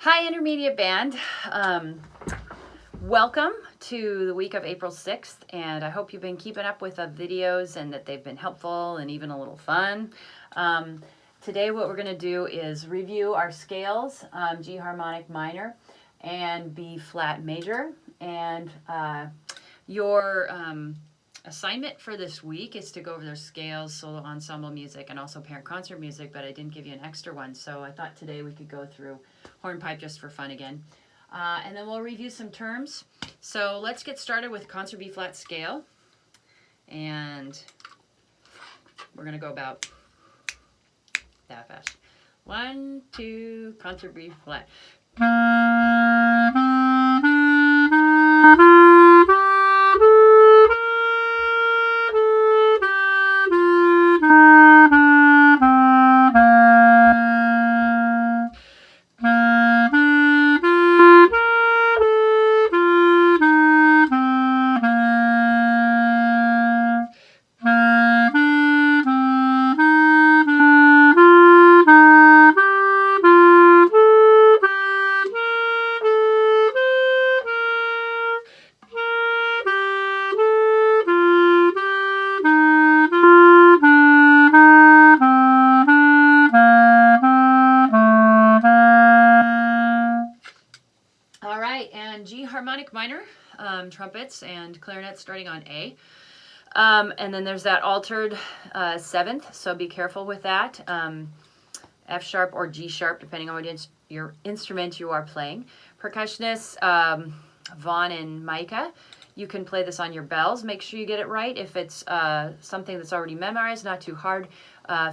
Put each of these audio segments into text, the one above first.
Hi, Intermediate Band. Welcome to the week of April 6th, and I hope you've been keeping up with the videos and that they've been helpful and even a little fun. Today what we're going to do is review our scales, G harmonic minor and B flat major, and your assignment for this week is to go over their scales, solo ensemble music, and also parent concert music, but I didn't give you an extra one, so I thought today we could go through hornpipe just for fun again. And then we'll review some terms. So let's get started with concert B flat scale. And we're going to go about that fast. 1, 2, concert B flat. G harmonic minor, trumpets and clarinets starting on A. And then there's that altered 7th, so be careful with that. F sharp or G sharp, depending on what your instrument you are playing. Percussionists, Vaughn and Micah, you can play this on your bells. Make sure you get it right. If it's something that's already memorized, not too hard,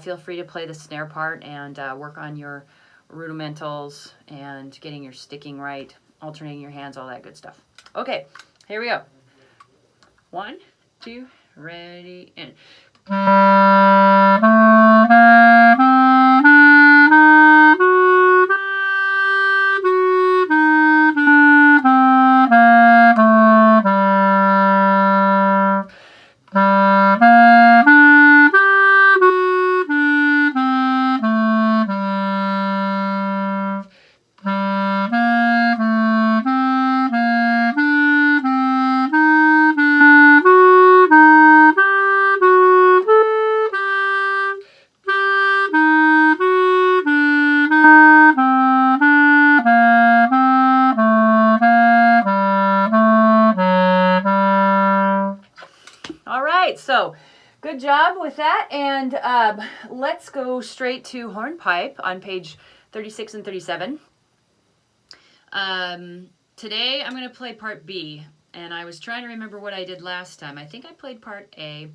feel free to play the snare part and work on your rudimentals and getting your sticking right, alternating your hands, all that good stuff. Okay, here we go. 1, 2, ready, and... So, good job with that, and let's go straight to hornpipe on page 36 and 37. Today I'm going to play part B, and I was trying to remember what I did last time. I think I played part A.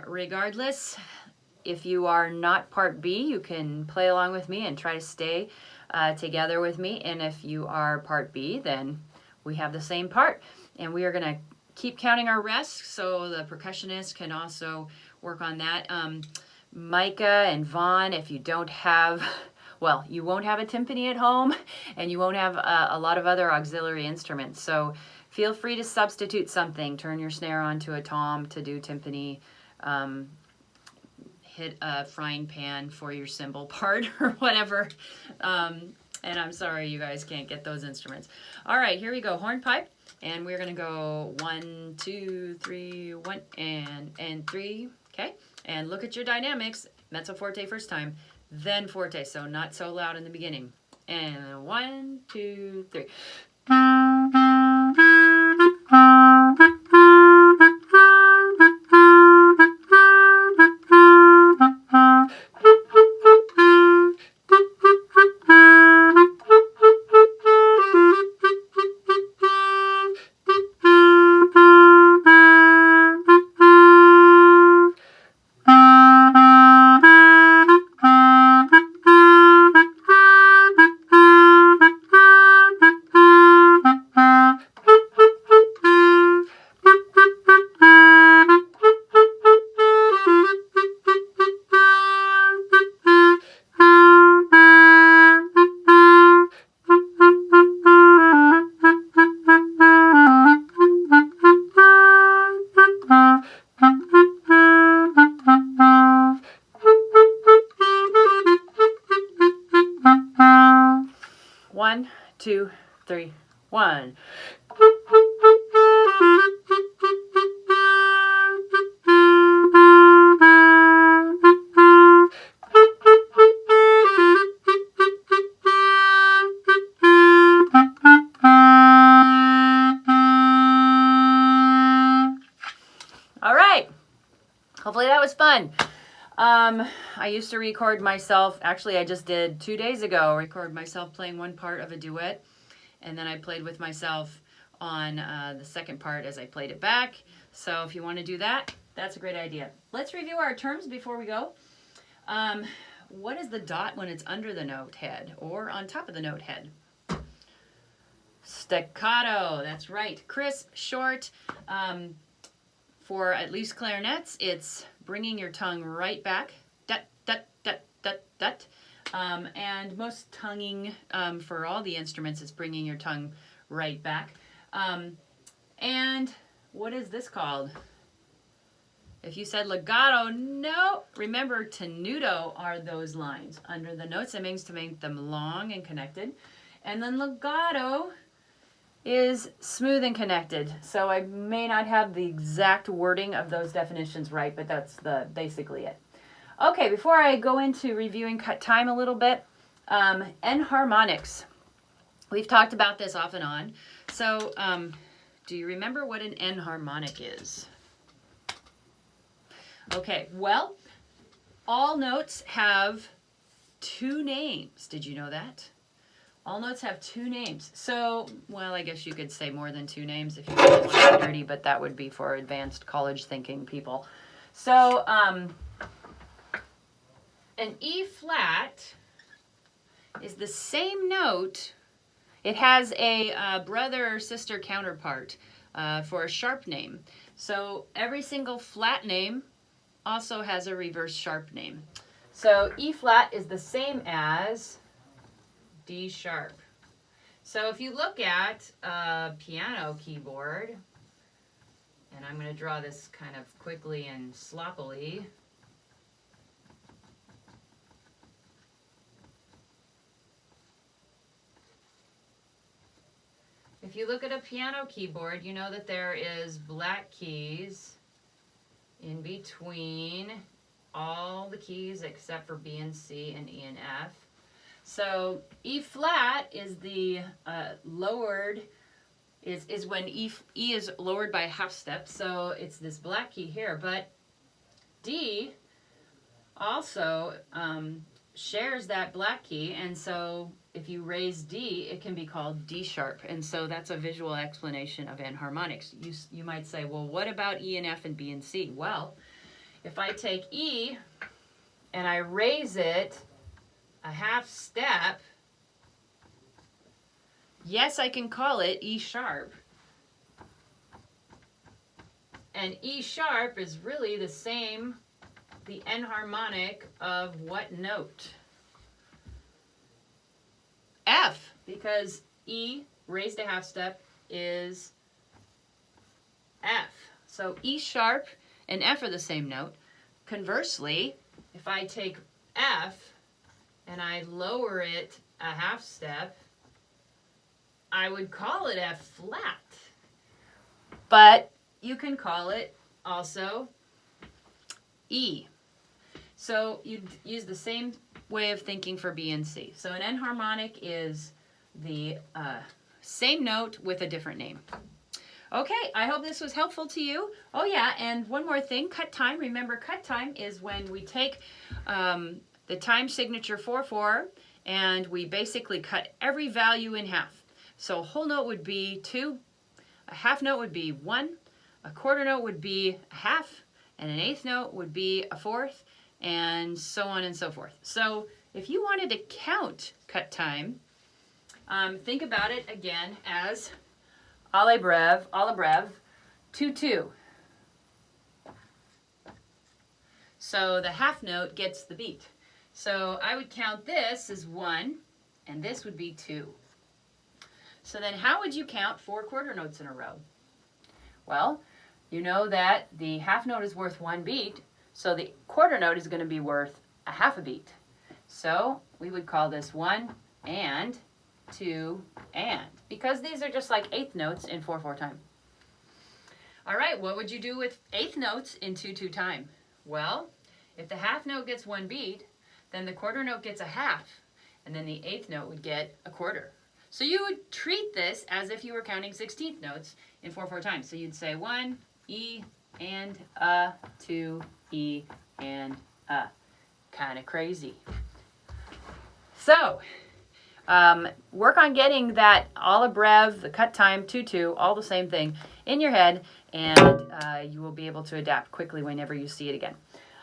Regardless, if you are not part B, you can play along with me and try to stay together with me, and if you are part B, then we have the same part, and we are going to keep counting our rests, so the percussionist can also work on that. Micah and Vaughn, if you don't have, well, you won't have a timpani at home, and you won't have a lot of other auxiliary instruments, so feel free to substitute something. Turn your snare onto a tom to do timpani, hit a frying pan for your cymbal part, or whatever. And I'm sorry you guys can't get those instruments. All right, here we go, hornpipe. And we're going to go 1, 2, 3, 1, and 3, okay? And look at your dynamics. Mezzo forte first time, then forte, so not so loud in the beginning. And 1, 2, 3. 2, 3, 1. All right. Hopefully that was fun. I used to record myself, actually I just did 2 days ago, record myself playing one part of a duet, and then I played with myself on the second part as I played it back. So if you want to do that, that's a great idea. Let's review our terms before we go. What is the dot when it's under the note head or on top of the note head? Staccato, that's right. Crisp, short. For at least clarinets, it's bringing your tongue right back. Dut, dut, dut, dut, dut. And most tonguing for all the instruments is bringing your tongue right back. And what is this called? If you said legato, no. Remember, tenuto are those lines under the notes. It means to make them long and connected. And then legato is smooth and connected. So I may not have the exact wording of those definitions right, but that's basically it. Okay, before I go into reviewing cut time a little bit, enharmonics. We've talked about this off and on. So do you remember what an enharmonic is? Okay, well, all notes have 2 names. Did you know that? All notes have 2 names. So, well, I guess you could say more than 2 names if you really want to be dirty, but that would be for advanced college thinking people. So, an E flat is the same note. It has a brother or sister counterpart for a sharp name. So every single flat name also has a reverse sharp name. So E flat is the same as D sharp. So if you look at a piano keyboard, and I'm going to draw this kind of quickly and sloppily. If you look at a piano keyboard, you know that there is black keys in between all the keys except for B and C and E and F. So E flat is the lowered, is when E is lowered by a half step. So it's this black key here. But D also shares that black key. And so if you raise D, it can be called D sharp. And so that's a visual explanation of enharmonics. You might say, well, what about E and F and B and C? Well, if I take E and I raise it a half step, yes, I can call it E sharp. And E sharp is really the same, the enharmonic of what note? F, because E raised a half step is F. So E sharp and F are the same note. Conversely, if I take F and I lower it a half step, I would call it F flat. But you can call it also E. So you'd use the same way of thinking for B and C. So an enharmonic is the same note with a different name. Okay, I hope this was helpful to you. Oh yeah, and one more thing, cut time. Remember, cut time is when we take the time signature 4/4 and we basically cut every value in half. So a whole note would be 2, a half note would be 1, a quarter note would be a half, and an eighth note would be a fourth, and so on and so forth. So if you wanted to count cut time, think about it again as alle breve, 2/2. So the half note gets the beat. So I would count this as 1, and this would be 2. So then how would you count 4 quarter notes in a row? Well, you know that the half note is worth 1 beat, so the quarter note is going to be worth a half a beat. So we would call this 1 and 2, and. Because these are just like eighth notes in 4/4 time. All right, what would you do with eighth notes in 2/2 time? Well, if the half note gets one beat, then the quarter note gets a half, and then the eighth note would get a quarter. So you would treat this as if you were counting 16th notes in 4/4 time. So you'd say 1, E, and 2, E, and kind of crazy. So work on getting that a la breve, the cut time, 2/2, all the same thing in your head, and you will be able to adapt quickly whenever you see it again.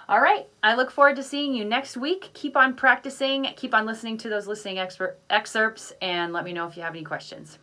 All right, I look forward to seeing you next week. Keep on practicing, keep on listening to those listening excerpts, and let me know if you have any questions.